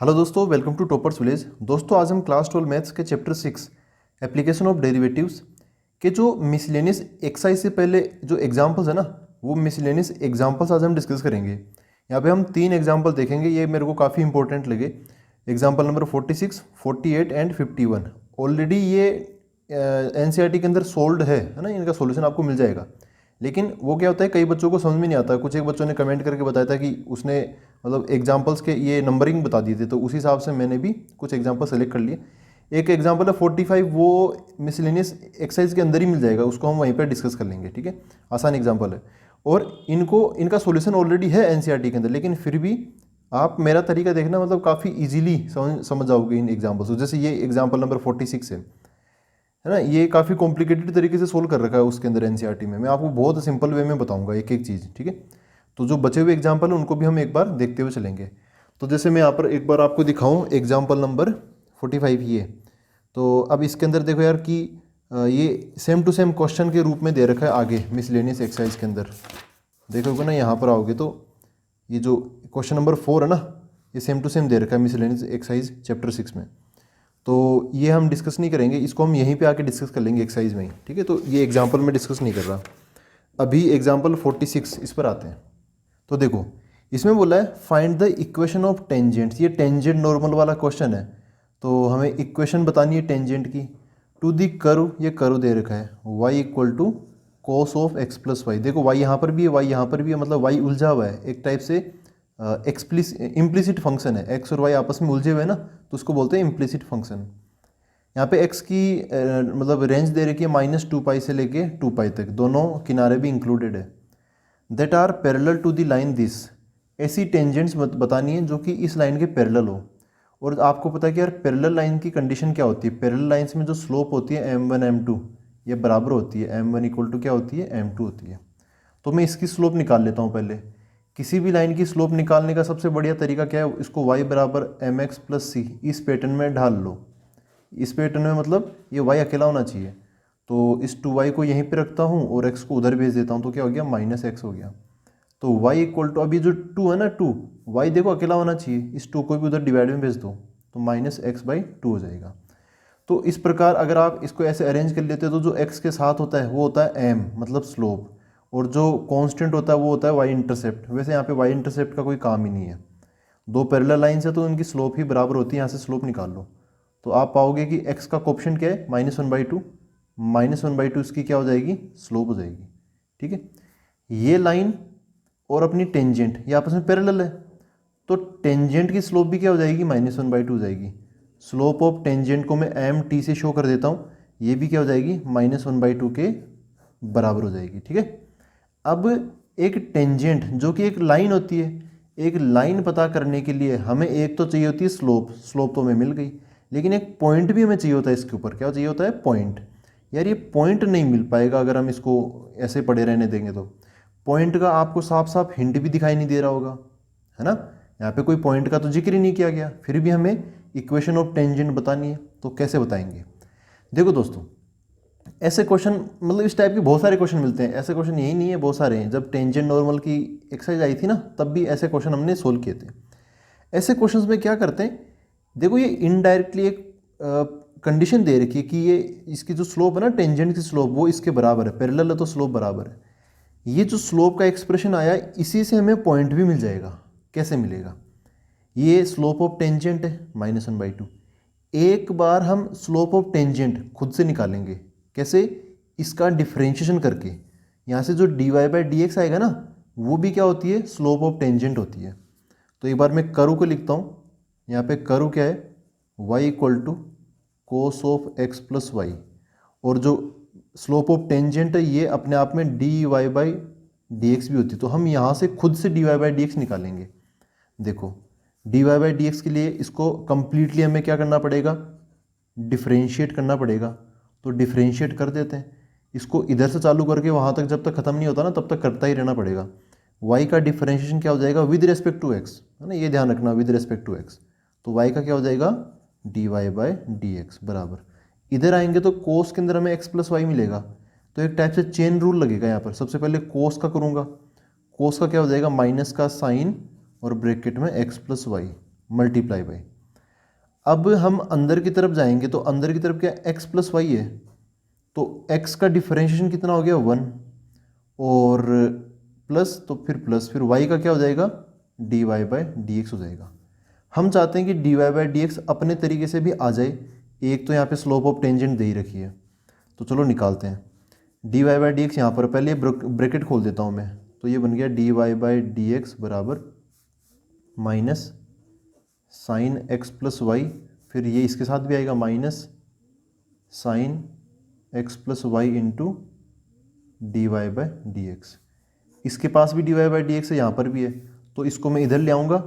Hello दोस्तों, welcome to toppers village. दोस्तों आज हम क्लास 12 मैथ्स के चैप्टर 6 एप्लीकेशन ऑफ डेरिवेटिव्स के जो मिसलेनियस एक्सरसाइज से पहले जो एग्जांपल्स है ना, वो मिसलेनियस एग्जांपल्स आज हम डिस्कस करेंगे। यहाँ पे हम 3 एग्जांपल देखेंगे, ये मेरे को काफ़ी इंपॉर्टेंट लगे। Example number 46, 48 and 51। ऑलरेडी ये एनसीईआरटी के अंदर सोल्ड है ना, इनका सॉल्यूशन आपको मिल जाएगा। लेकिन वो क्या होता है, कई बच्चों को समझ में नहीं आता। कुछ एक बच्चों ने कमेंट करके बताया था कि उसने मतलब एग्जांपल्स के ये नंबरिंग बता दिए थे, तो उसी हिसाब से मैंने भी कुछ एग्जांपल सेलेक्ट कर लिए। एक एग्जांपल है 45, वो मिसलेनियस एक्सरसाइज के अंदर ही मिल जाएगा, उसको हम वहीं पर डिस्कस कर लेंगे। ठीक है, आसान एग्जांपल है और इनका सॉल्यूशन ऑलरेडी है एनसीईआरटी के अंदर, लेकिन फिर भी आप मेरा तरीका देखना, मतलब काफ़ी ईजिली समझ जाओगे इन एग्जाम्पल्स। जैसे ये एग्जाम्पल नंबर 46 है ना, ये काफ़ी कॉम्प्लिकेटेड तरीके से सोल्व कर रखा है उसके अंदर एनसीईआरटी में। मैं आपको बहुत सिंपल वे में बताऊंगा एक एक चीज़। ठीक है, तो जो बचे हुए एग्जाम्पल हैं उनको भी हम एक बार देखते हुए चलेंगे। तो जैसे मैं यहाँ पर एक बार आपको दिखाऊं एग्जाम्पल नंबर 45 ये। तो अब इसके अंदर देखो यार कि ये सेम टू सेम क्वेश्चन के रूप में दे रखा है आगे मिसलेनियस एक्सरसाइज के अंदर। देखोगे ना, यहाँ पर आओगे तो ये जो क्वेश्चन नंबर 4 है ना, ये सेम टू सेम दे रखा है मिसलेनियस एक्सरसाइज चैप्टर 6 में। तो ये हम डिस्कस नहीं करेंगे, इसको हम यहीं पे आके डिस्कस कर लेंगे एक्सरसाइज में ही। ठीक है, तो ये एग्जाम्पल में डिस्कस नहीं कर रहा। अभी एग्जाम्पल 46 इस पर आते हैं। तो देखो, इसमें बोला है find the equation of tangents. ये टेंजेंट नॉर्मल वाला क्वेश्चन है, तो हमें इक्वेशन बतानी है टेंजेंट की टू दी कर्व। ये कर्व दे रखा है y equal to cos of x plus y. देखो y यहाँ पर भी है, y यहाँ पर भी है, मतलब y उलझा हुआ है एक टाइप से। इम्प्लिसिट फंक्शन है, x और y आपस में उलझे हुए हैं ना, तो उसको बोलते हैं इम्प्लिसिट फंक्शन। यहाँ पे x की मतलब रेंज दे रखी है -2π से लेके 2π तक, दोनों किनारे भी इंक्लूडेड है। That are parallel to the line this. ऐसी टेंजेंट्स बतानी है जो कि इस लाइन के पैरेलल हो। और आपको पता है कि यार पैरेलल लाइन की कंडीशन क्या होती है, पैरेलल लाइंस में जो स्लोप होती है m1 m2 ये बराबर होती है। m1 इक्वल टू क्या होती है, m2 होती है। तो मैं इसकी स्लोप निकाल लेता हूँ पहले। किसी भी लाइन की स्लोप निकालने का सबसे बढ़िया तरीका क्या है, इसको y बराबर mx प्लस सी इस पैटर्न में ढाल लो। इस पैटर्न में मतलब ये y अकेला होना चाहिए, तो इस 2y को यहीं पे रखता हूँ और x को उधर भेज देता हूँ, तो क्या हो गया, -x हो गया। तो y इक्वल टू, अभी जो 2 है ना 2, y देखो अकेला होना चाहिए, इस 2 को भी उधर डिवाइड में भेज दो, तो -x/2 हो जाएगा। तो इस प्रकार अगर आप इसको ऐसे अरेंज कर लेते हो, तो जो x के साथ होता है वो होता है m मतलब स्लोप, और जो कांस्टेंट होता है वो होता है y इंटरसेप्ट। वैसे यहाँ पे y इंटरसेप्ट का कोई काम ही नहीं है, दो पैरेलल लाइंस है तो उनकी स्लोप ही बराबर होती है। यहाँ से स्लोप निकाल लो तो आप पाओगे कि x का कोएफिशिएंट क्या है, -1/2। -1/2 इसकी क्या हो जाएगी, स्लोप हो जाएगी। ठीक है, ये लाइन और अपनी टेंजेंट ये आपस में पैरेलल है, तो टेंजेंट की स्लोप भी क्या हो जाएगी, -1/2 हो जाएगी। स्लोप ऑफ टेंजेंट को मैं mt से शो कर देता हूँ, ये भी क्या हो जाएगी, -1/2 के बराबर हो जाएगी। ठीक है, अब एक टेंजेंट जो कि एक लाइन होती है, एक लाइन पता करने के लिए हमें एक तो चाहिए होती है स्लोप। स्लोप तो हमें मिल गई, लेकिन एक पॉइंट भी हमें चाहिए होता है इसके ऊपर। क्या चाहिए होता है, पॉइंट। यार ये पॉइंट नहीं मिल पाएगा अगर हम इसको ऐसे पड़े रहने देंगे। तो पॉइंट का आपको साफ साफ हिंट भी दिखाई नहीं दे रहा होगा, है ना। यहाँ पे कोई पॉइंट का तो जिक्र ही नहीं किया गया, फिर भी हमें इक्वेशन ऑफ टेंजेंट बतानी है, तो कैसे बताएंगे। देखो दोस्तों, ऐसे क्वेश्चन मतलब इस टाइप के बहुत सारे क्वेश्चन मिलते हैं। ऐसे क्वेश्चन यही नहीं है, बहुत सारे हैं। जब टेंजेंट नॉर्मल की एक्सरसाइज आई थी ना, तब भी ऐसे क्वेश्चन हमने सोल्व किए थे। ऐसे क्वेश्चंस में क्या करते हैं, देखो ये इनडायरेक्टली एक कंडीशन दे रखी है कि ये इसकी जो स्लोप है ना, टेंजेंट की स्लोप, वो इसके बराबर है। पैरेलल है तो स्लोप बराबर है। ये जो स्लोप का एक्सप्रेशन आया, इसी से हमें पॉइंट भी मिल जाएगा। कैसे मिलेगा, ये स्लोप ऑफ टेंजेंट है -1/2। एक बार हम स्लोप ऑफ टेंजेंट खुद से निकालेंगे। कैसे, इसका डिफ्रेंशिएशन करके। यहाँ से जो dy/dx आएगा ना, वो भी क्या होती है, स्लोप ऑफ टेंजेंट होती है। तो एक बार मैं कर्व को लिखता हूँ। यहाँ पे कर्व क्या है, y equal to cos of x plus y, और जो स्लोप ऑफ टेंजेंट है ये अपने आप में dy/dx भी होती है। तो हम यहाँ से खुद से dy/dx निकालेंगे। देखो dy/dx के लिए इसको कंप्लीटली हमें क्या करना पड़ेगा, डिफ्रेंशिएट करना पड़ेगा। तो डिफ्रेंशिएट कर देते हैं इसको, इधर से चालू करके वहाँ तक जब तक ख़त्म नहीं होता ना, तब तक करता ही रहना पड़ेगा। y का डिफ्रेंशिएशन क्या हो जाएगा, विद रिस्पेक्ट टू x, है ना, ये ध्यान रखना, विद रिस्पेक्ट टू x। तो y का क्या हो जाएगा, dy/dx बराबर। इधर आएंगे तो कोस के अंदर हमें x प्लस वाई मिलेगा, तो एक टाइप से चेन रूल लगेगा यहाँ पर। सबसे पहले कोस का करूँगा, कोस का क्या हो जाएगा, माइनस का साइन और ब्रैकेट में x plus y. Multiply by. अब हम अंदर की तरफ जाएंगे तो अंदर की तरफ क्या x प्लस वाई है, तो x का डिफरेंशिएशन कितना हो गया 1 और प्लस, तो फिर प्लस, फिर y का क्या हो जाएगा dy बाई डी एक्स हो जाएगा। हम चाहते हैं कि dy बाई डी एक्स अपने तरीके से भी आ जाए। एक तो यहाँ पे स्लोप ऑफ टेंजेंट दे ही रखी है, तो चलो निकालते हैं। dy बाई डी एक्स यहाँ पर पहले ब्रैकेट खोल देता हूँ मैं, तो ये बन गया dy बाई डी एक्स बराबर minus sine x plus y, फिर ये इसके साथ भी आएगा minus sine x plus y into d y by d x. इसके पास भी d y by d x है, यहाँ पर भी है, तो इसको मैं इधर ले आऊँगा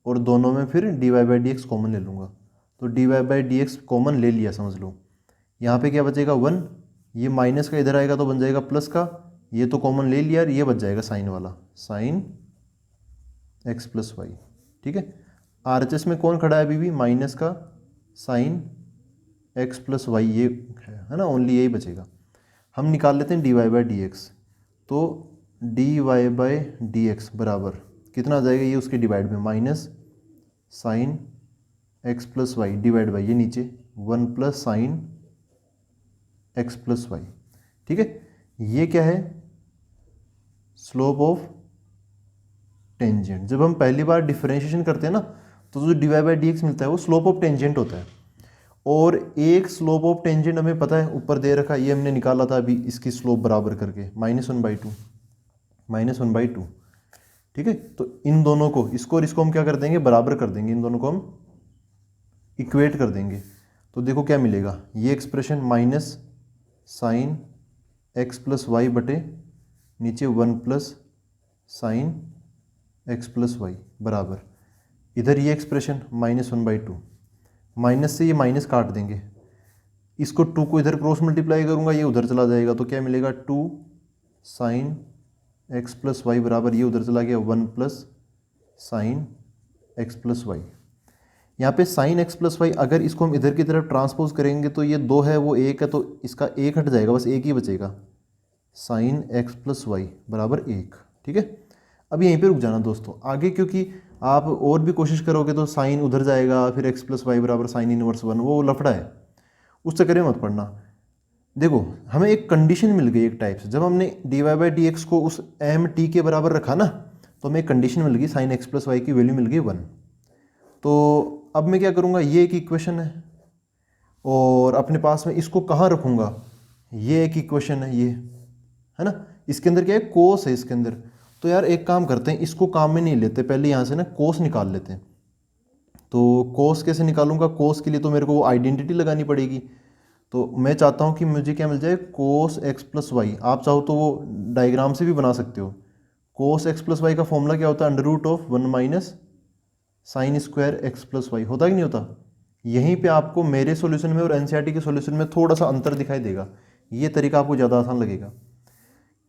और दोनों में फिर d y by d x common ले लूँगा। तो d y by d x common ले लिया समझ लो। यहाँ पे क्या बचेगा 1, ये माइनस का इधर आएगा तो बन जाएगा प्लस का, ये तो कॉमन ले लिया, ये बच जाएगा साइन वाला, साइन एक्स प्लस वाई। ठीक है, आरएचएस में कौन खड़ा है अभी भी, माइनस का साइन एक्स प्लस वाई, ये है ना, ओनली यही बचेगा। हम निकाल लेते हैं d y by d x, तो d y by d x बराबर कितना आ जाएगा, ये उसके डिवाइड में minus sine x plus y divide by ये नीचे 1 plus sine x plus y. ठीक है, ये क्या है, स्लोप ऑफ टेंजेंट। जब हम पहली बार डिफरेंशिएशन करते हैं ना, तो जो d y by d x मिलता है वो स्लोप ऑफ टेंजेंट होता है। और एक स्लोप ऑफ टेंजेंट हमें पता है ऊपर दे रखा है, ये हमने निकाला था अभी इसकी स्लोप बराबर करके -1/2, -1/2। ठीक है, तो इन दोनों को, इसको और इसको हम क्या कर देंगे, बराबर कर देंगे, इन दोनों को हम इक्वेट कर देंगे। तो देखो क्या मिलेगा, ये expression minus sine x plus y बटे नीचे 1 plus sine x plus y बराबर, इधर ये एक्सप्रेशन -1/2, माइनस से ये माइनस काट देंगे, इसको 2 को इधर क्रॉस मल्टीप्लाई करूंगा, ये उधर चला जाएगा, तो क्या मिलेगा 2 साइन एक्स प्लस वाई बराबर, ये उधर चला गया 1 plus sine x plus y. यहाँ पे साइन एक्स प्लस वाई अगर इसको हम इधर की तरफ ट्रांसपोज करेंगे तो ये 2 है वो 1 है, तो इसका 1 हट जाएगा, बस 1 ही बचेगा, साइन एक्स प्लस वाई बराबर 1। ठीक है, अब यहीं पे रुक जाना दोस्तों, आगे क्योंकि आप और भी कोशिश करोगे तो साइन उधर जाएगा, फिर एक्स प्लस वाई बराबर साइन इनवर्स 1, वो लफड़ा है, उस चक्कर में मत पड़ना। देखो हमें एक कंडीशन मिल गई एक टाइप से, जब हमने d y by d x को उस एम टी के बराबर रखा ना, तो हमें एक कंडीशन मिल गई, साइन एक्स प्लस वाई की वैल्यू मिल गई 1। तो अब मैं क्या करूँगा, ये एक इक्वेशन है और अपने पास में इसको कहाँ रखूँगा, ये एक इक्वेशन है, ये है ना, इसके अंदर क्या है, कोस है इसके अंदर। तो यार एक काम करते हैं, इसको काम में नहीं लेते, पहले यहाँ से ना कोस निकाल लेते हैं। तो कोस कैसे निकालूंगा, कोस के लिए तो मेरे को वो आइडेंटिटी लगानी पड़ेगी। तो मैं चाहता हूँ कि मुझे क्या मिल जाए, कोस एक्स प्लस वाई। आप चाहो तो वो डायग्राम से भी बना सकते हो। कोस एक्स प्लस वाई का फॉर्मूला क्या होता है, √1 minus sine square x plus y, होता कि नहीं होता। यहीं पे आपको मेरे सॉल्यूशन में और एनसीईआरटी के सॉल्यूशन में थोड़ा सा अंतर दिखाई देगा, ये तरीका आपको ज़्यादा आसान लगेगा।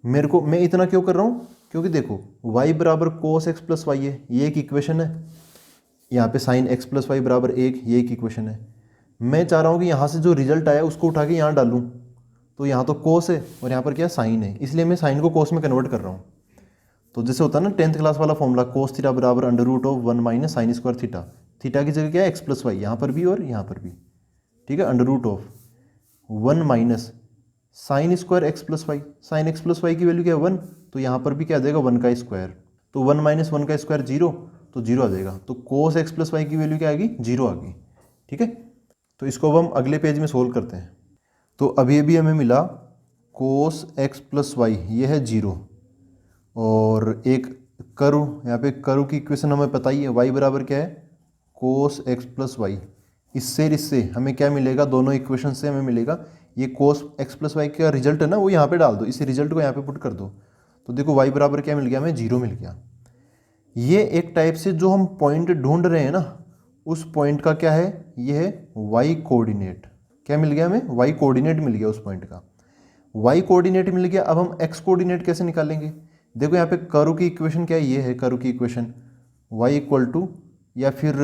मैं इतना क्यों कर रहा हूँ, क्योंकि देखो y बराबर कोस एक्स प्लस वाई है, ये एक इक्वेशन है, यहाँ पे साइन एक्स प्लस वाई बराबर 1, ये एक इक्वेशन है। मैं चाह रहा हूँ कि यहाँ से जो रिजल्ट आया उसको उठा के यहाँ डालूँ, तो यहाँ तो कोस है और यहाँ पर क्या साइन है, इसलिए मैं साइन को कोस में कन्वर्ट कर रहा हूँ। तो जैसे होता है ना 10th क्लास वाला फॉर्मूला, कोस थीटा बराबर √1 minus sine square theta, theta की जगह क्या है एक्स प्लस वाई, यहाँ पर भी और यहाँ पर भी। ठीक है, √1 minus sine square x plus y, sine x plus y की वैल्यू क्या है 1, तो यहाँ पर भी क्या आ जाएगा 1 का स्क्वायर, तो 1 माइनस 1 का स्क्वायर 0, तो 0 आ जाएगा। तो कोस एक्स प्लस वाई की वैल्यू क्या आएगी, 0 आ गई। ठीक है, तो इसको अब हम अगले पेज में सोल्व करते हैं। तो अभी अभी हमें मिला कोस एक्स प्लस वाई, ये है 0, और एक कर्व, यहाँ पे कर्व की इक्वेशन हमें पता ही है, वाई बराबर क्या है कोस एक्स प्लस वाई। इससे हमें क्या मिलेगा, दोनों इक्वेशन से हमें मिलेगा ये कोस एक्स प्लस वाई का रिजल्ट है ना, वो यहाँ पे डाल दो, इस रिजल्ट को यहाँ पे पुट कर दो, तो देखो वाई बराबर क्या मिल गया हमें, 0 मिल गया। ये एक टाइप से जो हम पॉइंट ढूंढ रहे हैं ना, उस पॉइंट का क्या है, ये है वाई कोऑर्डिनेट। क्या मिल गया हमें, वाई कोऑर्डिनेट मिल गया उस पॉइंट का, वाई कोऑर्डिनेट मिल गया। अब हम एक्स कोऑर्डिनेट कैसे निकालेंगे, देखो यहाँ पे कर्व की इक्वेशन क्या है, ये है कर्व की इक्वेशन, वाई इक्वल टू, या फिर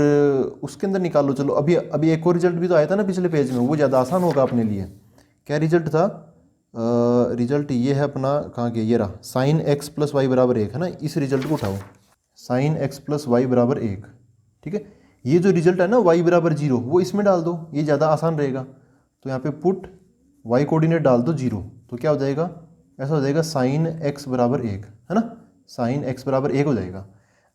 उसके अंदर निकालो, चलो अभी एक और रिजल्ट भी तो आया था ना पिछले पेज में, वो ज़्यादा आसान होगा अपने लिए। क्या रिजल्ट था, रिजल्ट ये है अपना, कहाँ गया, ये रहा, साइन एक्स प्लस वाई बराबर 1 है ना, इस रिजल्ट को उठाओ, साइन एक्स प्लस वाई बराबर 1। ठीक है, ये जो रिजल्ट है ना y बराबर 0 वो इसमें डाल दो, ये ज़्यादा आसान रहेगा। तो यहाँ पे पुट y कोऑर्डिनेट डाल दो 0, तो क्या हो जाएगा, ऐसा हो जाएगा साइन x बराबर 1, है ना, साइन x बराबर 1 हो जाएगा।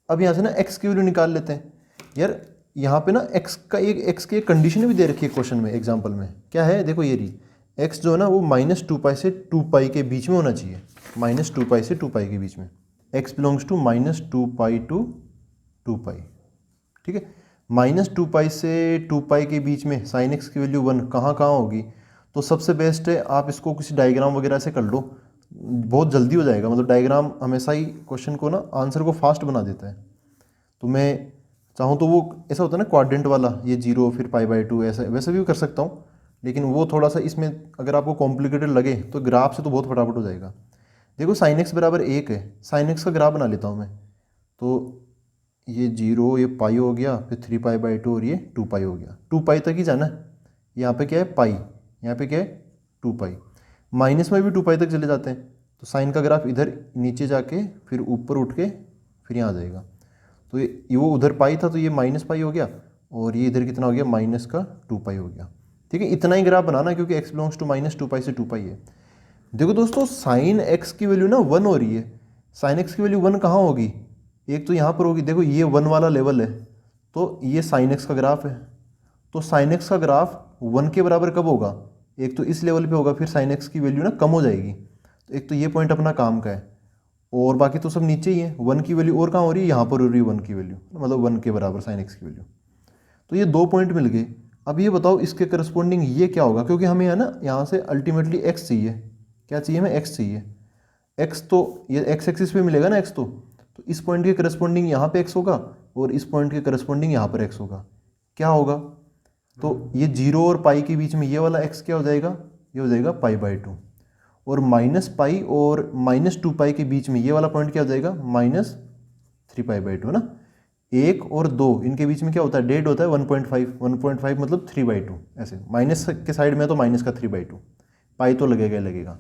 अब यहाँ से ना x की वैल्यू निकाल लेते हैं। यार यहाँ पे ना x की एक कंडीशन भी दे रखी है क्वेश्चन में, एग्जाम्पल में क्या है, देखो ये रही, x जो है ना वो -2π से 2π के बीच में होना चाहिए, -2π से 2π के बीच में, x बिलोंग्स टू -2π टू 2π, ठीक है। -2π से 2π के बीच में साइन x की वैल्यू 1 कहाँ कहाँ होगी, तो सबसे बेस्ट है आप इसको किसी डायग्राम वगैरह से कर लो, बहुत जल्दी हो जाएगा। मतलब डायग्राम हमेशा ही क्वेश्चन को ना आंसर को फास्ट बना देता है। तो मैं चाहूँ तो वो ऐसा होता है ना क्वाड्रेंट वाला, ये 0 फिर π/2 ऐसा, वैसे भी कर सकता हूँ, लेकिन वो थोड़ा सा इसमें अगर आपको कॉम्प्लिकेटेड लगे तो ग्राफ से तो बहुत फटाफट हो जाएगा। देखो साइन x बराबर 1 है, साइन x का ग्राफ बना लेता हूँ मैं। तो ये 0, ये पाई हो गया, फिर 3π/2 और ये 2π हो गया, 2π तक ही जाना है। यहाँ पे क्या है पाई, यहाँ पे क्या है 2π, माइनस में भी 2π तक चले जाते हैं। तो साइन का ग्राफ इधर नीचे जाके फिर ऊपर उठ के फिर यहाँ आ जाएगा। तो ये वो उधर पाई था तो ये -π हो गया, और ये इधर कितना हो गया, माइनस का 2π हो गया, ठीक है। इतना ही ग्राफ बनाना क्योंकि x बिलोंग्स टू -2π से 2π है। देखो दोस्तों साइन x की वैल्यू ना 1 हो रही है, साइन x की वैल्यू 1 कहाँ होगी, एक तो यहाँ पर होगी, देखो ये 1 वाला लेवल है, तो ये साइन x का ग्राफ है। तो साइन x का ग्राफ 1 के बराबर कब होगा, एक तो इस लेवल पे होगा, फिर साइन x की वैल्यू ना कम हो जाएगी। तो एक तो ये पॉइंट अपना काम का है, और बाकी तो सब नीचे ही है। 1 की वैल्यू और कहाँ हो रही है, यहाँ पर हो रही है 1 की वैल्यू, मतलब 1 के बराबर साइन x की वैल्यू। तो ये 2 पॉइंट मिल गए। अब ये बताओ इसके करस्पॉन्डिंग ये क्या होगा, क्योंकि हमें है ना यहाँ से अल्टीमेटली x चाहिए, क्या चाहिए हमें, x चाहिए। x तो ये x एक्सिस पे मिलेगा ना x, तो इस पॉइंट के करस्पॉन्डिंग यहाँ पे x होगा, और इस पॉइंट के करस्पॉन्डिंग यहाँ पर x होगा। क्या होगा, तो ये 0 और पाई के बीच में ये वाला x क्या हो जाएगा, ये हो जाएगा π/2, और -π और -2π के बीच में ये वाला पॉइंट क्या हो जाएगा, -3π/2, है ना। 1 और 2 इनके बीच में क्या होता है, डेड होता है 1.5 मतलब 3/2, ऐसे माइनस के साइड में तो माइनस का 3/2, पाई तो लगेगा ही लगेगा।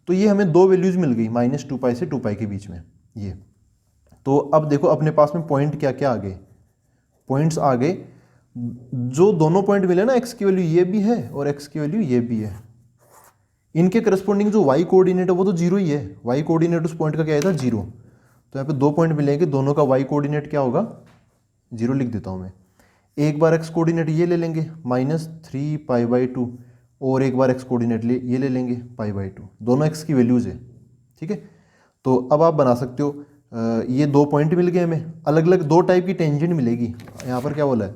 तो ये हमें 2 वैल्यूज मिल गई -2π से 2π के बीच में ये। तो अब देखो अपने पास में पॉइंट क्या क्या आ गए, पॉइंट्स आ गए, जो दोनों पॉइंट मिले ना, x की वैल्यू ये भी है और x की वैल्यू ये भी है। इनके करस्पॉन्डिंग जो y कोऑर्डिनेट है वो तो 0 ही है, y कोऑर्डिनेट उस पॉइंट का क्या है था 0। तो यहाँ पे 2 पॉइंट मिलेंगे, दोनों का y कोऑर्डिनेट क्या होगा, 0 लिख देता हूँ मैं। एक बार x कोऑर्डिनेट ये ले लेंगे -3π/2, और एक बार x कोऑर्डिनेट ये ले लेंगे π/2, दोनों x की वैल्यूज़ है, ठीक है। तो अब आप बना सकते हो, ये 2 पॉइंट मिल गए हमें, अलग अलग 2 टाइप की टेंजेंट मिलेगी। यहाँ पर क्या बोला है,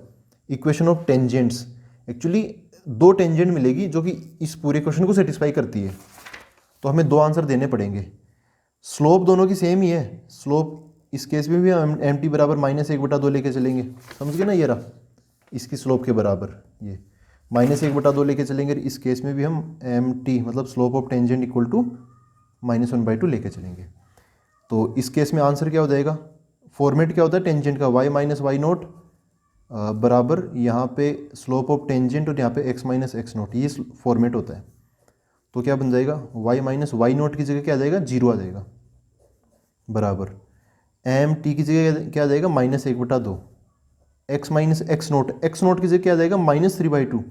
equation of tangents, actually 2 tangent मिलेगी जो कि इस पूरे क्वेश्चन को सेटिस्फाई करती है। तो हमें 2 आंसर देने पड़ेंगे। स्लोप दोनों की सेम ही है, स्लोप इस केस में भी हम mt बराबर -1/2 लेके चलेंगे, समझ गए ना, ये रहा इसकी स्लोप के बराबर, ये -1/2 लेके चलेंगे। इस केस में भी हम mt मतलब slope of tangent equal to -1/2 लेके चलेंगे। तो इस केस में आंसर क्या हो जाएगा, फॉर्मेट क्या होता है टेंजेंट का, y - y0 बराबर यहाँ पे स्लोप ऑफ टेंजेंट और यहाँ पे x - x0, ये फॉर्मेट होता है। तो क्या बन जाएगा, y - y0 की जगह क्या आ जाएगा, 0 आ जाएगा, बराबर mt की जगह क्या आ जाएगा, -1/2, x - x0 की जगह क्या आ जाएगा, -3/2,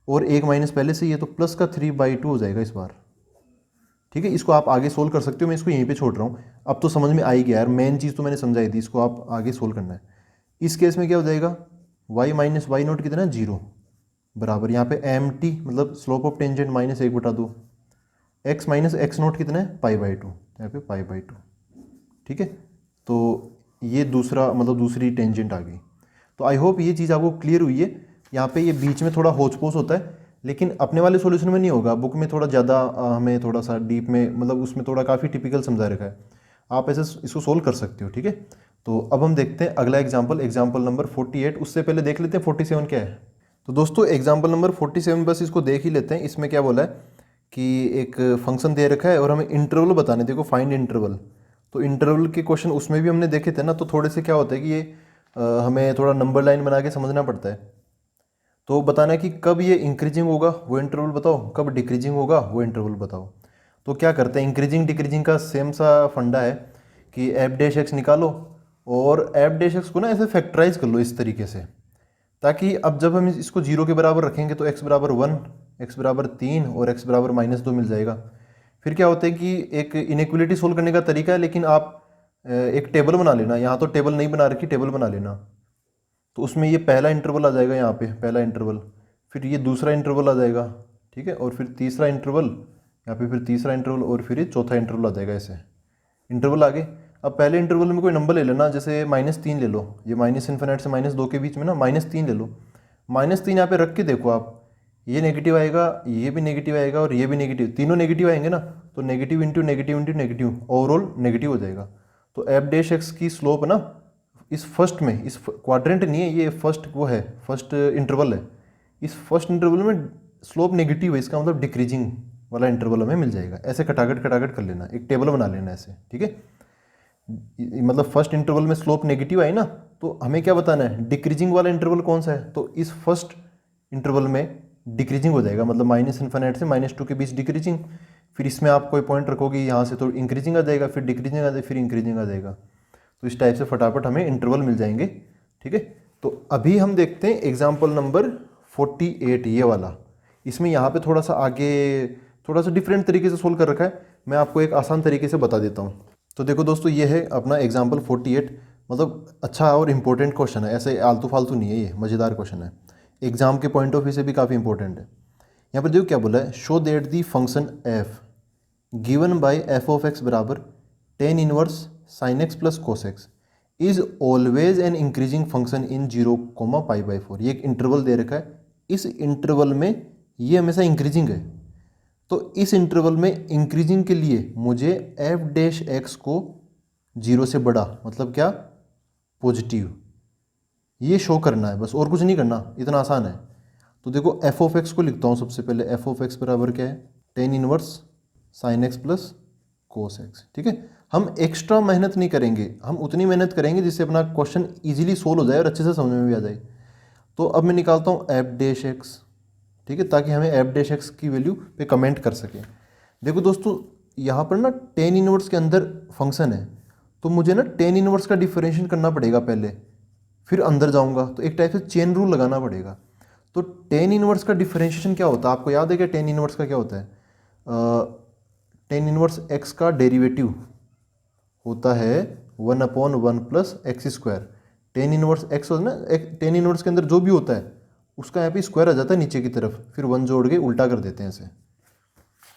और एक माइनस पहले से ही है तो प्लस का 3/2 हो जाएगा इस बार, ठीक है। इसको आप आगे सोल्व कर सकते हो, मैं इसको यहीं पे छोड़ रहा हूँ। अब तो समझ में आ ही गया यार, मेन चीज़ तो मैंने समझाई थी, इसको आप आगे सोल्व करना है। इस केस में क्या हो जाएगा, y - y0 कितना है, 0, बराबर यहाँ पे mt मतलब slope of tangent -1/2, x - x0 कितना है, π/2, यहाँ पे π/2, ठीक है। तो ये दूसरा मतलब दूसरी टेंजेंट आ गई। तो आई होप ये चीज़ आपको क्लियर हुई है। यहाँ पे ये बीच में थोड़ा होच पोच होता है, लेकिन अपने वाले सॉल्यूशन में नहीं होगा, बुक में थोड़ा ज़्यादा हमें थोड़ा सा डीप में, मतलब उसमें थोड़ा काफ़ी टिपिकल समझा रखा है, आप ऐसे इसको सोल्व कर सकते हो, ठीक है। तो अब हम देखते हैं अगला एग्जाम्पल नंबर 48। उससे पहले देख लेते हैं 47 क्या है। तो दोस्तों एग्जाम्पल नंबर 47 बस इसको देख ही लेते हैं। इसमें क्या बोला है कि एक फंक्शन दे रखा है और हमें इंटरवल बताने, देखो फाइंड इंटरवल। तो इंटरवल के क्वेश्चन उसमें भी हमने देखे थे ना, तो थोड़े से क्या होता है कि ये हमें थोड़ा नंबर लाइन बना के समझना पड़ता है। तो बताना है कि कब ये इंक्रीजिंग होगा वो इंटरवल बताओ, कब डिक्रीजिंग होगा वो इंटरवल बताओ। तो क्या करते हैं, इंक्रीजिंग डिक्रीजिंग का सेम सा फंडा है कि f डैश एक्स निकालो, और f डैश एक्स को ना ऐसे फैक्टराइज कर लो इस तरीके से, ताकि अब जब हम इसको 0 के बराबर रखेंगे तो x बराबर 1, x बराबर 3 और x बराबर -2 मिल जाएगा। फिर क्या होता है कि एक इनइक्वलिटी सोल्व करने का तरीका है, लेकिन आप एक टेबल बना लेना। यहाँ तो टेबल नहीं बना रखी, टेबल बना लेना। तो उसमें ये पहला इंटरवल आ जाएगा, यहाँ पे पहला इंटरवल, फिर ये दूसरा इंटरवल आ जाएगा, ठीक है, और फिर तीसरा इंटरवल, यहाँ पे फिर तीसरा इंटरवल, और फिर ये चौथा इंटरवल आ जाएगा। ऐसे इंटरवल आगे। अब पहले इंटरवल में कोई नंबर ले लेना, जैसे -3 ले लो, ये -∞ से -2 के बीच में ना -3 ले लो। -3 यहाँ पे रख के देखो आप, ये नेगेटिव आएगा, ये भी नेगेटिव आएगा और ये भी नेगेटिव, तीनों नेगेटिव आएंगे ना, तो negative into negative into negative, overall negative हो जाएगा। तो f' की स्लोप ना इस फर्स्ट में, इस क्वाड्रेंट नहीं है ये, फर्स्ट वो है, फर्स्ट इंटरवल है, इस फर्स्ट इंटरवल में स्लोप नेगेटिव है, इसका मतलब डिक्रीजिंग वाला इंटरवल हमें मिल जाएगा। ऐसे कटाकट कर लेना, एक टेबल बना लेना ऐसे, ठीक है। मतलब फर्स्ट इंटरवल में स्लोप नेगेटिव आई ना, तो हमें क्या बताना है, डिक्रीजिंग वाला इंटरवल कौन सा है, तो इस फर्स्ट इंटरवल में डिक्रीजिंग हो जाएगा, मतलब -∞ से -2 के बीच डिक्रीजिंग। फिर इसमें आप कोई पॉइंट रखोगे, यहाँ से तो इंक्रीजिंग आ जाएगा, फिर डिक्रीजिंग आ जाएगा, फिर इंक्रीजिंग आ जाएगा। तो इस टाइप से फटाफट हमें इंटरवल मिल जाएंगे, ठीक है। तो अभी हम देखते हैं एग्जाम्पल नंबर 48, ये वाला। इसमें यहाँ पे थोड़ा सा आगे थोड़ा सा डिफरेंट तरीके से सोल्व कर रखा है, मैं आपको एक आसान तरीके से बता देता हूँ। तो देखो दोस्तों, ये है अपना एग्जाम्पल 48, मतलब अच्छा और इम्पोर्टेंट क्वेश्चन है, ऐसे आलतू फालतू नहीं है, ये मज़ेदार क्वेश्चन है, एग्जाम के पॉइंट ऑफ व्यू से भी काफ़ी इंपॉर्टेंट है। यहाँ पर देखो क्या बोला है, show that the function f given by f(x) बराबर tan inverse sin x plus cos x is always an increasing function in 0,π/4। ये एक इंटरवल दे रखा है, इस इंटरवल में ये हमेशा इंक्रीजिंग है। तो इस इंटरवल में इंक्रीजिंग के लिए मुझे f' को 0 से बड़ा, मतलब क्या, पॉजिटिव, ये शो करना है बस, और कुछ नहीं करना, इतना आसान है। तो देखो f(x) को लिखता हूँ सबसे पहले, f(x) बराबर क्या है, tan inverse sin x plus cos x, ठीक है। हम एक्स्ट्रा मेहनत नहीं करेंगे, हम उतनी मेहनत करेंगे जिससे अपना क्वेश्चन इजीली सोल्व हो जाए और अच्छे से समझ में भी आ जाए। तो अब मैं निकालता हूँ f', ठीक है, ताकि हमें f' की वैल्यू पे कमेंट कर सकें। देखो दोस्तों, यहाँ पर ना tan इनवर्स के अंदर फंक्शन है, तो मुझे ना tan इनवर्स का डिफरेंशिएशन करना पड़ेगा पहले, फिर अंदर जाऊँगा, तो एक टाइप से चेन रूल लगाना पड़ेगा। तो tan इनवर्स का डिफरेंशिएशन क्या होता है, आपको याद है क्या tan इनवर्स का क्या होता है? tan इनवर्स x का डेरिवेटिव होता है 1/1 plus x²। tan inverse x होता है ना, tan इनवर्स के अंदर जो भी होता है उसका यहाँ पे स्क्वायर आ जाता है नीचे की तरफ, फिर 1 जोड़ के उल्टा कर देते हैं ऐसे।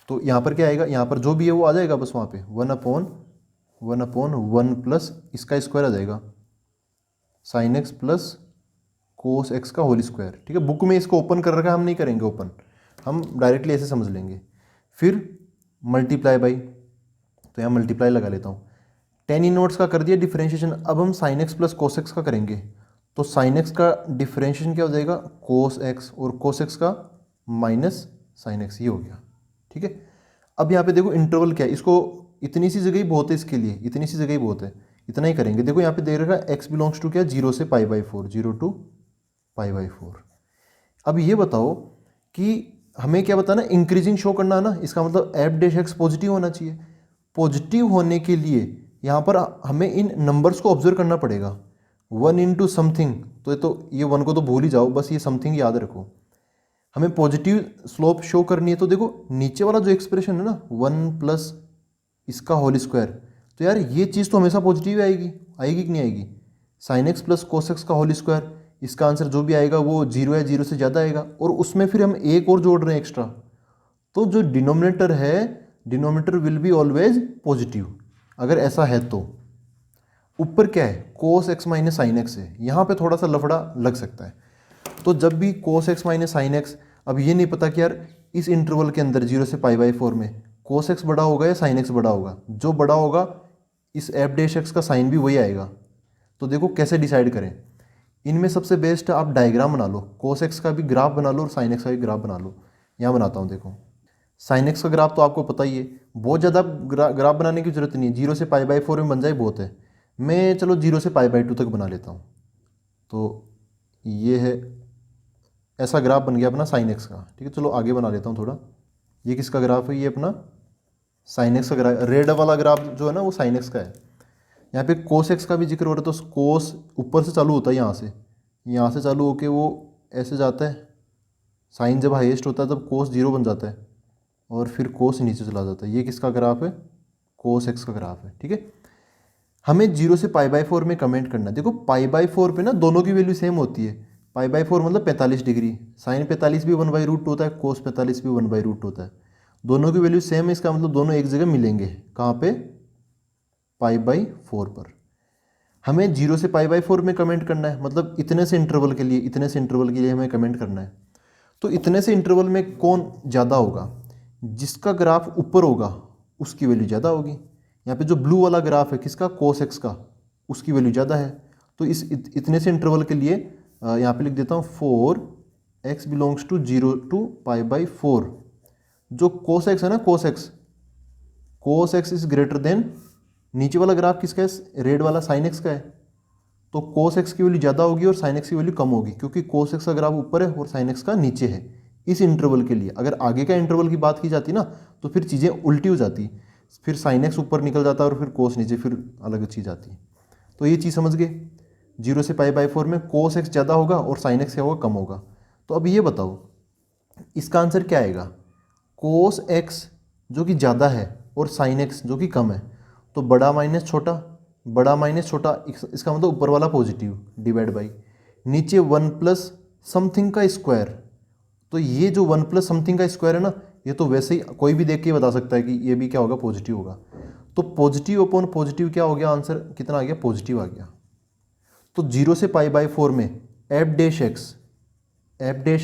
तो यहाँ पर क्या आएगा, यहाँ पर जो भी है वो आ जाएगा बस वहाँ पे 1/1 प्लस इसका स्क्वायर आ जाएगा sin x plus cos x का होल स्क्वायर, ठीक है। बुक में इसको ओपन कर रखा है, हम नहीं करेंगे ओपन, हम डायरेक्टली ऐसे समझ लेंगे। फिर मल्टीप्लाई बाई, तो यहाँ मल्टीप्लाई लगा लेता हूँ, tan इनवर्स का कर दिया डिफरेंशिएशन, अब हम sin x plus cos x का करेंगे। तो sin x का डिफरेंशिएशन क्या हो जाएगा, cos x, और cos x का माइनस sin x, ये हो गया, ठीक है। अब यहाँ पे देखो इंटरवल क्या है, इसको इतनी सी जगह ही बहुत है, इसके लिए इतनी सी जगह ही बहुत है, इतना ही करेंगे। देखो यहाँ पे दे रखा है x बिलोंग्स टू क्या, 0 से π/4, 0 to π/4। अब ये बताओ कि हमें क्या बताना, इंक्रीजिंग शो करना है ना, इसका मतलब f' पॉजिटिव होना चाहिए। पॉजिटिव होने के लिए यहाँ पर हमें इन नंबर्स को ऑब्जर्व करना पड़ेगा, 1 इंटू समथिंग, तो ये 1 को तो भूल ही जाओ, बस ये समथिंग याद रखो। हमें पॉजिटिव स्लोप शो करनी है, तो देखो नीचे वाला जो एक्सप्रेशन है ना 1 प्लस इसका होल स्क्वायर, तो यार ये चीज़ तो हमेशा पॉजिटिव आएगी, आएगी कि नहीं आएगी। sin x plus cos x का होल स्क्वायर, इसका आंसर जो भी आएगा वो 0 या 0 से ज़्यादा आएगा, और उसमें फिर हम एक और जोड़ रहे हैं एक्स्ट्रा, तो जो डिनोमिनेटर है, denominator will be always positive, अगर ऐसा है तो। ऊपर क्या है, cos x minus sin x है, यहाँ पे थोड़ा सा लफड़ा लग सकता है। तो जब भी cos x minus sin x, अब ये नहीं पता कि यार इस इंटरवल के अंदर 0 से π/4 में cos x बड़ा होगा या sin x बड़ा होगा, जो बड़ा होगा इस f' का साइन भी वही आएगा। तो देखो कैसे डिसाइड करें, इनमें सबसे बेस्ट आप डायग्राम बना लो, cos x का भी ग्राफ बना लो और sin x का भी ग्राफ बना लो। यहाँ बनाता हूँ, देखो sin x का ग्राफ तो आपको पता ही है, बहुत ज़्यादा ग्राफ बनाने की जरूरत नहीं है, 0 से π/4 में बन जाए बहुत है। मैं चलो 0 से π/2 तक बना लेता हूँ। तो ये है, ऐसा ग्राफ बन गया अपना sin x का, ठीक है। चलो आगे बना लेता हूँ थोड़ा। ये किसका ग्राफ है, ये अपना sin x का ग्राफ, रेड वाला ग्राफ जो है ना वो sin x का है। यहाँ पे cos x का भी जिक्र हो रहा है, तो cos ऊपर से चालू होता है, यहाँ से चालू होके वो ऐसे जाता है, साइन जब हाईएस्ट होता है तब कोस 0 बन जाता है और फिर कोस नीचे चला जाता है। ये किसका ग्राफ है? कोस एक्स का ग्राफ है। ठीक है, हमें 0 से π/4 में कमेंट करना है। देखो π/4 पे ना दोनों की वैल्यू सेम होती है। π/4 मतलब 45 डिग्री, साइन 45 भी 1/√2 होता है, कोस 45 भी 1/√2 होता है। दोनों की वैल्यू सेम है, इसका मतलब दोनों एक जगह मिलेंगे। कहाँ पे? π/4 पर। हमें 0 से π/4 में कमेंट करना है, मतलब इतने से इंटरवल के लिए, इतने से इंटरवल के लिए हमें कमेंट करना है। तो इतने से इंटरवल में कौन ज़्यादा होगा? जिसका ग्राफ ऊपर होगा उसकी वैल्यू ज़्यादा होगी। यहाँ पे जो ब्लू वाला ग्राफ है किसका? कोस एक्स का, उसकी वैल्यू ज़्यादा है। तो इस इतने से इंटरवल के लिए यहाँ पे लिख देता हूँ 4 x बिलोंग्स टू 0 to π/4। जो कोस एक्स है ना, cos x is greater than, नीचे वाला ग्राफ किसका है? रेड वाला साइन एक्स का है। तो कोस एक्स की वैल्यू ज़्यादा होगी और साइन एक्स की वैल्यू कम होगी, क्योंकि कोस एक्स का ग्राफ ऊपर है और साइन एक्स का नीचे है। इस इंटरवल के लिए अगर आगे का इंटरवल की बात की जाती ना तो फिर चीज़ें उल्टी हो जाती, फिर साइन एक्स ऊपर निकल जाता और फिर कोस नीचे, फिर अलग चीज़ आती। तो ये चीज़ समझ गए, 0 से π/4 में कोस एक्स ज़्यादा होगा और साइन एक्स क्या होगा? कम होगा। तो अब ये बताओ इसका आंसर क्या आएगा? कोस एक्स जो कि ज़्यादा है और साइन एक्स जो कि कम है, तो बड़ा माइनस छोटा, बड़ा माइनस छोटा, इसका मतलब ऊपर वाला पॉजिटिव डिवाइड बाई नीचे 1 प्लस समथिंग का स्क्वायर। तो ये जो 1 प्लस समथिंग का स्क्वायर है ना, ये तो वैसे ही कोई भी देख के बता सकता है कि ये भी क्या होगा? पॉजिटिव होगा। तो पॉजिटिव अपॉन पॉजिटिव क्या हो गया? आंसर कितना आ गया? पॉजिटिव आ गया। तो 0 से π/4 में एफ डैश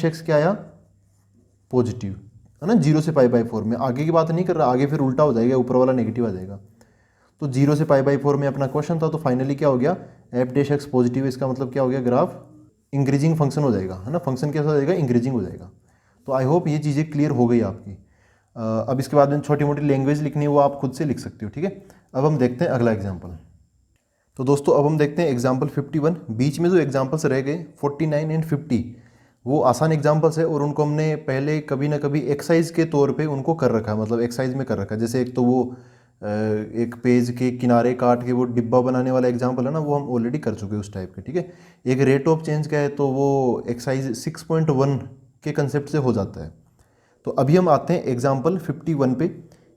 एक्स क्या आया? पॉजिटिव, है ना। 0 से π/4 में, आगे की बात नहीं कर रहा, आगे फिर उल्टा हो जाएगा, ऊपर वाला नेगेटिव आ जाएगा। तो 0 से π/4 में अपना क्वेश्चन था, तो फाइनली क्या हो गया? F dash x positive. इसका मतलब क्या हो गया? ग्राफ इंक्रीजिंग फंक्शन हो जाएगा, है ना। फंक्शन कैसा हो जाएगा? इंक्रीजिंग हो जाएगा। तो आई होप ये चीज़ें क्लियर हो गई आपकी। अब इसके बाद में छोटी मोटी लैंग्वेज लिखनी है वो आप खुद से लिख सकते हो। ठीक है, अब हम देखते हैं अगला एग्जाम्पल। तो दोस्तों अब हम देखते हैं एग्जाम्पल 51। बीच में जो एग्जाम्पल्स रह गए 49 एंड 50 वो आसान एग्जाम्पल्स है और उनको हमने पहले कभी ना कभी एक्सरसाइज के तौर पे उनको कर रखा है, मतलब एक्सरसाइज में कर रखा है। जैसे एक तो वो एक पेज के किनारे काट के वो डिब्बा बनाने वाला एग्जाम्पल है ना, वो हम ऑलरेडी कर चुके हैं उस टाइप के। ठीक है, एक रेट ऑफ चेंज का है तो वो एक्सरसाइज 6.1 के कंसेप्ट से हो जाता है। तो अभी हम आते हैं एग्जाम्पल 51 पे।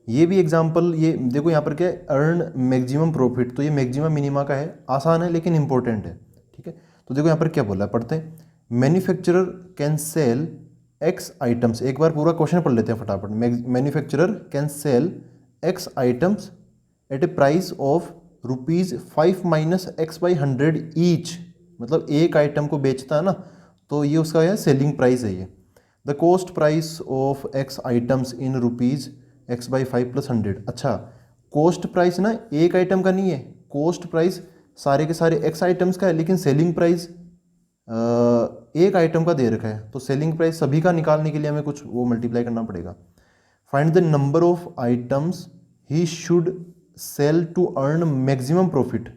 ये भी एग्जाम्पल, ये देखो यहाँ पर क्या है? Earn maximum profit. तो ये मैक्सिमम मिनिमा का है, आसान है लेकिन इंपॉर्टेंट है। ठीक है, तो देखो यहाँ पर क्या बोला है, पढ़ते हैं। Manufacturer can sell x items. एक बार पूरा क्वेश्चन पढ़ लेते हैं फटाफट। Manufacturer can sell x items at a price of ₹5 minus x/100 each. मतलब एक आइटम को बेचता है ना, तो ये उसका है सेलिंग प्राइस है। ये the cost price of x items in ₹x/5 + 100। अच्छा, कॉस्ट प्राइस ना एक आइटम का नहीं है, कॉस्ट प्राइस सारे के सारे एक्स आइटम्स का है, लेकिन सेलिंग प्राइस एक आइटम का दे रखा है। तो सेलिंग प्राइस सभी का निकालने के लिए हमें कुछ वो मल्टीप्लाई करना पड़ेगा। Find the number of items he should sell to earn maximum profit.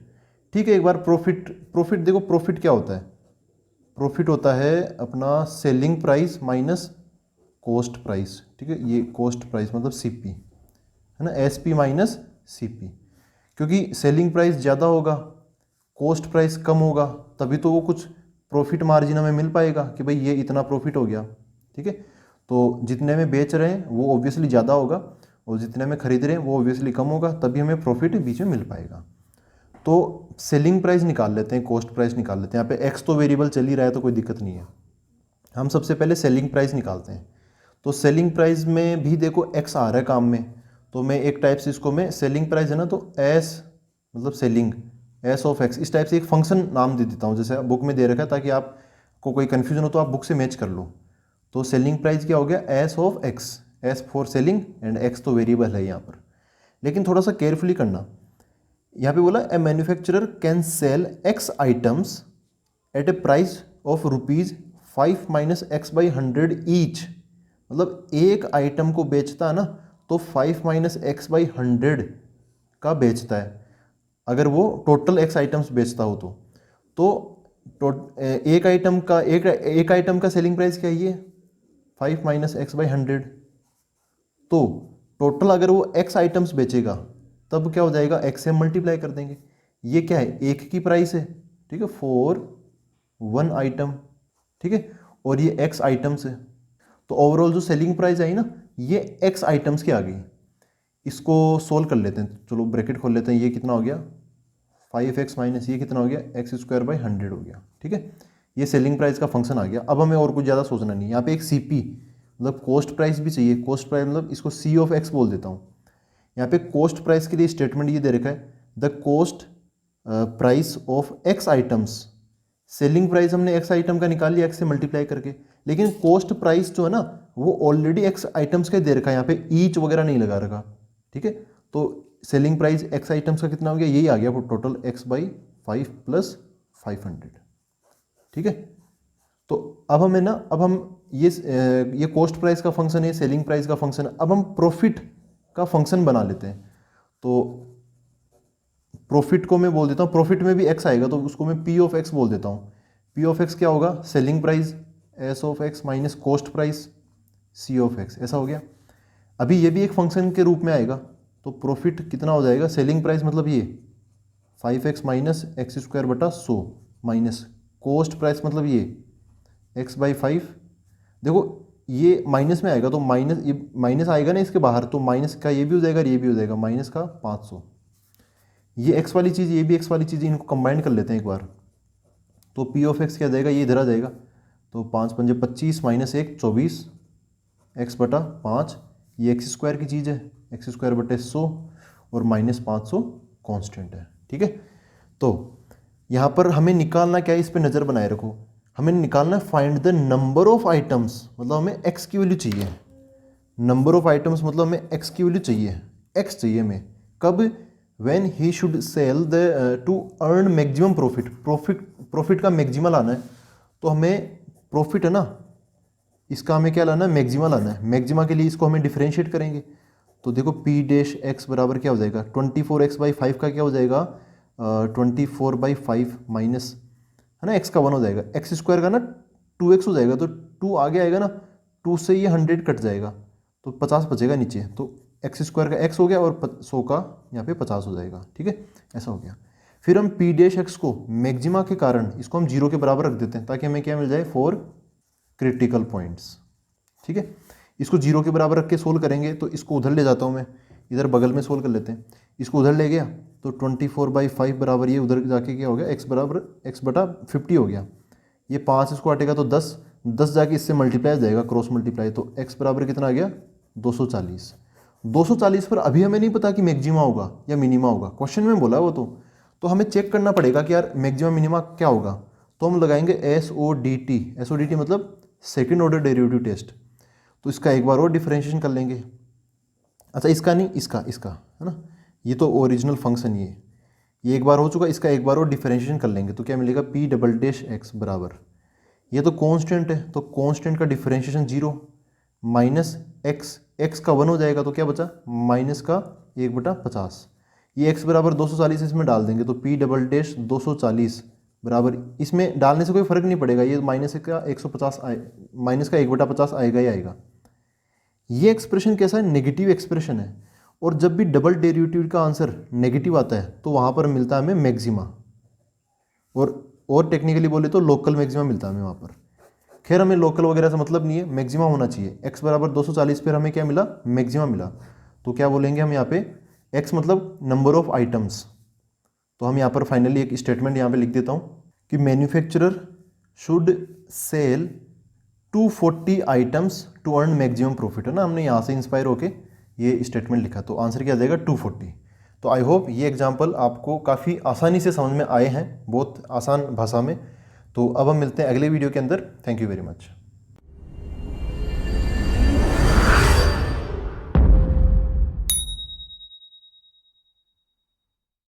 ठीक है, एक बार प्रॉफिट देखो, प्रॉफिट क्या होता है? प्रॉफिट होता है अपना selling price minus cost price. ठीक है, ये कॉस्ट प्राइस मतलब सीपी, है ना, एसपी माइनस सीपी। क्योंकि सेलिंग प्राइस ज़्यादा होगा, कॉस्ट प्राइस कम होगा, तभी तो वो कुछ प्रॉफिट मार्जिन हमें मिल पाएगा कि भाई ये इतना प्रॉफिट हो गया। ठीक है, तो जितने में बेच रहे हैं वो ऑब्वियसली ज़्यादा होगा और जितने में खरीद रहे हैं वो ऑब्वियसली कम होगा, तभी हमें प्रॉफिट बीच में मिल पाएगा। तो सेलिंग प्राइस निकाल लेते हैं, कॉस्ट प्राइस निकाल लेते हैं। यहाँ पे एक्स तो वेरिएबल चल ही रहा है तो कोई दिक्कत नहीं है। हम सबसे पहले सेलिंग प्राइस निकालते हैं। तो सेलिंग प्राइस में भी देखो एक्स आ रहा है काम में, तो मैं एक टाइप से इसको मैं सेलिंग प्राइस है ना, तो एस मतलब सेलिंग एस ऑफ एक्स, इस टाइप से एक फंक्शन नाम दे देता हूँ, जैसे बुक में दे रखा है, ताकि आपको कोई कन्फ्यूजन हो तो आप बुक से मैच कर लो। तो सेलिंग प्राइस क्या हो गया? S of x, S for selling and x तो वेरिएबल है यहाँ पर। लेकिन थोड़ा सा केयरफुली करना, यहाँ पे बोला a manufacturer can sell x items at a price of ₹5 minus x/100 each. मतलब एक आइटम को बेचता है ना तो 5 माइनस x/100 का बेचता है, अगर वो टोटल एक्स आइटम्स बेचता हो तो एक आइटम का सेलिंग प्राइस क्या है? 5 माइनस x/100। तो टोटल अगर वो एक्स आइटम्स बेचेगा तब क्या हो जाएगा? एक्स से मल्टीप्लाई कर देंगे। ये क्या है? एक की प्राइस है, ठीक है, फॉर वन आइटम। ठीक है, और ये x आइटम्स है। तो ओवरऑल जो सेलिंग प्राइस आई ना ये x आइटम्स की आ गई। इसको सोल्व कर लेते हैं, चलो ब्रैकेट खोल लेते हैं। ये कितना हो गया 5x माइनस ये कितना हो गया x²/100 हो गया। ठीक है, ये सेलिंग प्राइस का फंक्शन आ गया। अब हमें और कुछ ज़्यादा सोचना नहीं। यहाँ पे एक CP मतलब कॉस्ट प्राइस भी चाहिए। कॉस्ट प्राइस मतलब इसको C ऑफ X बोल देता हूँ। यहाँ पे कॉस्ट प्राइस के लिए स्टेटमेंट ये दे रखा है the cost price of X items. Selling price हमने X आइटम का निकाल लिया X से मल्टीप्लाई करके, लेकिन कॉस्ट प्राइस जो है ना वो ऑलरेडी X आइटम्स का दे रखा है, यहाँ पे ईच वगैरह नहीं लगा रखा। ठीक है, तो सेलिंग प्राइस X आइटम्स का कितना हो गया, यही आ गया टोटल X/5 + 500। ठीक है, तो अब हमें ना अब हम ये कॉस्ट प्राइस का फंक्शन है, सेलिंग प्राइस का फंक्शन है। अब हम प्रॉफिट का फंक्शन बना लेते हैं। तो प्रॉफिट को मैं बोल देता हूँ, प्रॉफिट में भी x आएगा तो उसको मैं P ऑफ x बोल देता हूँ। P ऑफ x क्या होगा, selling price S of x minus cost price C of x, ऐसा हो गया। अभी ये भी एक फंक्शन के रूप में आएगा, तो प्रॉफिट कितना हो जाएगा, सेलिंग प्राइस मतलब ये 5x minus x²/100 minus cost price मतलब ये x/5। देखो ये माइनस में आएगा तो माइनस, ये माइनस आएगा ना इसके बाहर, तो माइनस का ये भी हो जाएगा, ये भी हो जाएगा, माइनस का 500। ये x वाली चीज़, ये भी x वाली चीज़, इनको कंबाइन कर लेते हैं एक बार। तो P ऑफ x क्या जाएगा, ये इधर आ जाएगा। तो 5 × 5 = 25 माइनस 1 24 x/5। ये x² की चीज़ है, x²/100 और माइनस 500 कॉन्स्टेंट है। ठीक है, तो यहाँ पर हमें निकालना क्या है, इस पर नज़र बनाए रखो। हमें निकालना है find the number of items, मतलब हमें x की वैल्यू चाहिए। नंबर ऑफ आइटम्स मतलब हमें x की वैल्यू चाहिए, x चाहिए हमें कब, when he should cell the two earn maximum profit. Profit का मैक्सिमा लाना है, तो हमें प्रॉफिट है ना इसका हमें क्या लाना है, मैक्सिमा लाना है। मैक्सिमा के लिए इसको हमें डिफरेंशिएट करेंगे। तो देखो P' बराबर क्या हो जाएगा, 24x/5 का क्या हो जाएगा 24/5 माइनस है ना x का 1 हो जाएगा, x² का ना 2x हो जाएगा, तो 2 आगे आएगा ना, 2 से ये 100 कट जाएगा तो 50 बचेगा नीचे। तो x² का x हो गया और 100 का यहाँ पे 50 हो जाएगा। ठीक है, ऐसा हो गया। फिर हम P' को मैक्सिमा के कारण इसको हम 0 के बराबर रख देते हैं, ताकि हमें क्या मिल जाए, 4 क्रिटिकल पॉइंट्स। ठीक है, इसको 0 के बराबर रख के सोल्व करेंगे। तो इसको उधर ले जाता हूँ मैं, इधर बगल में सोल्व कर लेते हैं। इसको उधर ले गया तो 24/5 बराबर ये उधर जाके क्या हो गया, x/50 हो गया। ये 5 इसको हटेगा तो 10 जाके इससे मल्टीप्लाई हो जाएगा, क्रॉस मल्टीप्लाई। तो x बराबर कितना आ गया 240। 240 पर अभी हमें नहीं पता कि मैक्सिमा होगा या मिनिमा होगा, क्वेश्चन में बोला वो तो हमें चेक करना पड़ेगा कि यार मैक्सिमा मिनिमा क्या होगा। तो हम लगाएंगे SODT। SODT मतलब सेकेंड ऑर्डर डेरिवेटिव टेस्ट। तो इसका एक बार और डिफरेंशिएशन कर लेंगे। अच्छा इसका नहीं, इसका है ना, ये तो ओरिजिनल फंक्शन ये एक बार हो चुका, इसका एक बार और डिफरेंशिएशन कर लेंगे। तो क्या मिलेगा P'' बराबर, ये तो कांस्टेंट है तो कांस्टेंट का डिफरेंशिएशन 0 माइनस x का 1 हो जाएगा, तो क्या बचा माइनस का 1/50। ये x बराबर 240 इसमें डाल देंगे, तो P'' 240 बराबर, इसमें डालने से कोई फर्क नहीं पड़ेगा, ये माइनस का 150 माइनस का 1/50 आएगा ही आएगा। ये एक्सप्रेशन कैसा है, नेगेटिव एक्सप्रेशन है। और जब भी डबल डेरिवेटिव का आंसर नेगेटिव आता है तो वहाँ पर मिलता है हमें मैक्सिमा, और टेक्निकली बोले तो लोकल मैक्सिमा मिलता है हमें वहाँ पर। खैर हमें लोकल वगैरह से मतलब नहीं है, मैक्सिमा होना चाहिए। x बराबर 240 पर हमें क्या मिला, मैक्सिमा मिला। तो क्या बोलेंगे हम यहाँ पे, x मतलब नंबर ऑफ आइटम्स। तो हम यहाँ पर फाइनली एक स्टेटमेंट यहाँ पे लिख देता हूँ कि manufacturer should sell 240 items to earn maximum profit, है ना, हमने यहाँ से इंस्पायर होके ये स्टेटमेंट लिखा। तो आंसर क्या आ जाएगा 240। तो आई होप ये एग्जाम्पल आपको काफ़ी आसानी से समझ में आए हैं, बहुत आसान भाषा में। तो अब हम मिलते हैं अगले वीडियो के अंदर। Thank you very much.